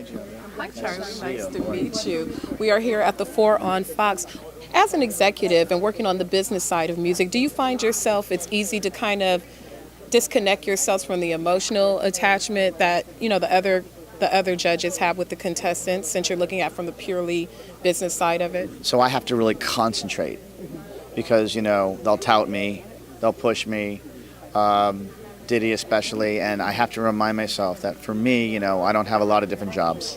Hi, Jeandra. Hi, Charlie. Nice to meet you. We are here at the 4 on Fox. As an executive and working on the business side of music, do you find yourself it's easy to kind of disconnect yourselves from the emotional attachment that the other judges have with the contestants, since you're looking at from the purely business side of it? So I have to really concentrate because, they'll tout me, they'll push me, Diddy especially, and I have to remind myself that for me, I don't have a lot of different jobs.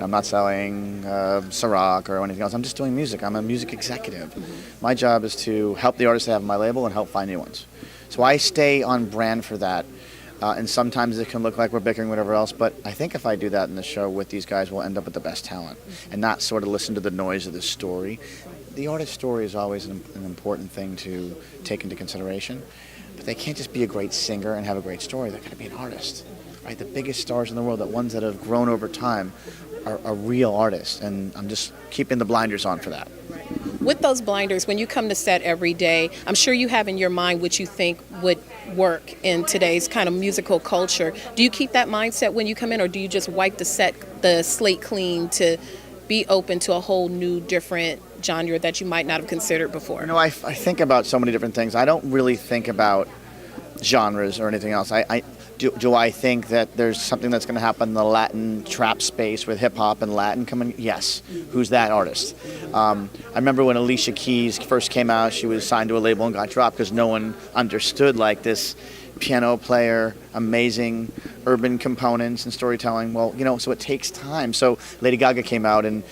I'm not selling Ciroc or anything else. I'm just doing music. I'm a music executive. My job is to help the artists that have my label and help find new ones. So I stay on brand for that. And sometimes it can look like we're bickering, whatever else, but I think if I do that in the show with these guys, we'll end up with the best talent and not sort of listen to the noise of the story. The artist's story is always an important thing to take into consideration, but they can't just be a great singer and have a great story. They've got to be an artist, right? The biggest stars in the world, the ones that have grown over time, are real artists, and I'm just keeping the blinders on for that. With those blinders, when you come to set every day, I'm sure you have in your mind what you think would work in today's kind of musical culture. Do you keep that mindset when you come in, or do you just wipe the slate clean to be open to a whole new, different genre that you might not have considered before? I think about so many different things. I don't really think about genres or anything else. Do I think that there's something that's going to happen in the Latin trap space with hip-hop and Latin coming? Yes. Who's that artist? I remember when Alicia Keys first came out, she was signed to a label and got dropped because no one understood like this piano player, amazing urban components and storytelling. Well, so it takes time. So Lady Gaga came out and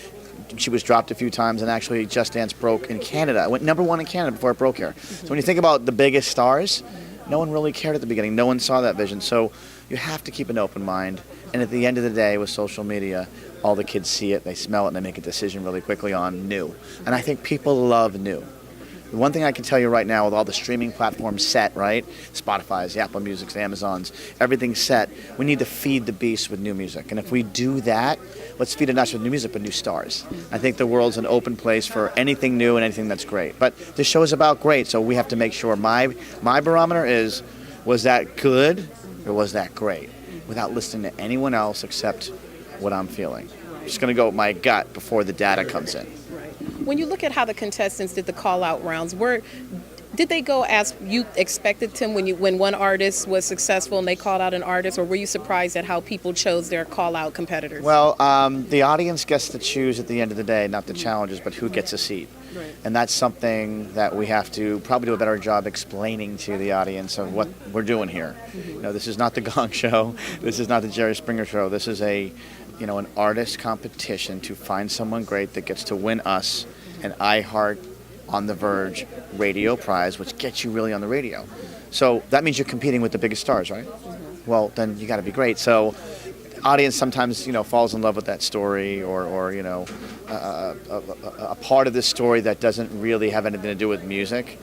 she was dropped a few times, and actually Just Dance broke in Canada. It went #1 in Canada before it broke here. So when you think about the biggest stars, no one really cared at the beginning. No one saw that vision. So you have to keep an open mind. And at the end of the day, with social media, all the kids see it, they smell it, and they make a decision really quickly on new. And I think people love new. The one thing I can tell you right now, with all the streaming platforms set, right? Spotify's, the Apple Music's, the Amazon's, everything's set. We need to feed the beast with new music. And if we do that, let's feed it not just with new music, but new stars. I think the world's an open place for anything new and anything that's great. But this show is about great, so we have to make sure my barometer is, was that good or was that great? Without listening to anyone else except what I'm feeling. I'm just going to go with my gut before the data comes in. When you look at how the contestants did the call-out rounds, did they go as you expected them when one artist was successful and they called out an artist, or were you surprised at how people chose their call-out competitors? Well, the audience gets to choose at the end of the day, not the challengers, but who gets a seat. Right. And that's something that we have to probably do a better job explaining to the audience of what we're doing here. This is not the Gong Show. This is not the Jerry Springer Show. This is an artist competition to find someone great that gets to win us an iHeart On the Verge radio prize, which gets you really on the radio. So that means you're competing with the biggest stars, right? Well, then you got to be great. So the audience sometimes, falls in love with that story or a part of this story that doesn't really have anything to do with music.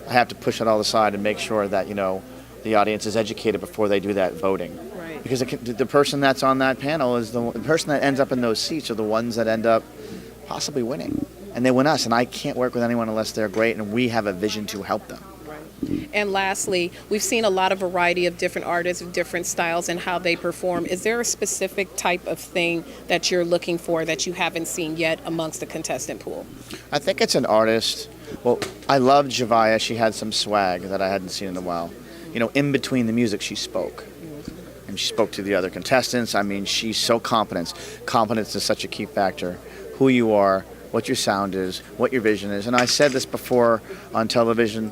I have to push it all aside and make sure that, the audience is educated before they do that voting. Right. Because the person that's on that panel is the person that ends up in those seats are the ones that end up possibly winning. And they win us, and I can't work with anyone unless they're great, and we have a vision to help them. Right. And lastly, we've seen a lot of variety of different artists of different styles and how they perform. Is there a specific type of thing that you're looking for that you haven't seen yet amongst the contestant pool? I think it's an artist. Well, I loved Javaya. She had some swag that I hadn't seen in a while. In between the music, she spoke. And she spoke to the other contestants. I mean, she's so confident. Confidence is such a key factor. Who you are, what your sound is, what your vision is. And I said this before on television,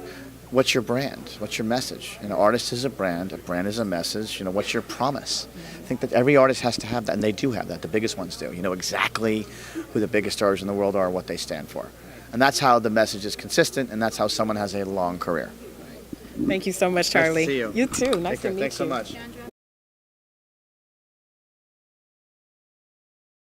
what's your brand? What's your message? An artist is a brand is a message. What's your promise? I think that every artist has to have that, and they do have that. The biggest ones do. Exactly who the biggest stars in the world are, what they stand for. And that's how the message is consistent, and that's how someone has a long career. Thank you so much, Charlie. Nice to see you. You too. Nice to meet you. Thanks so much.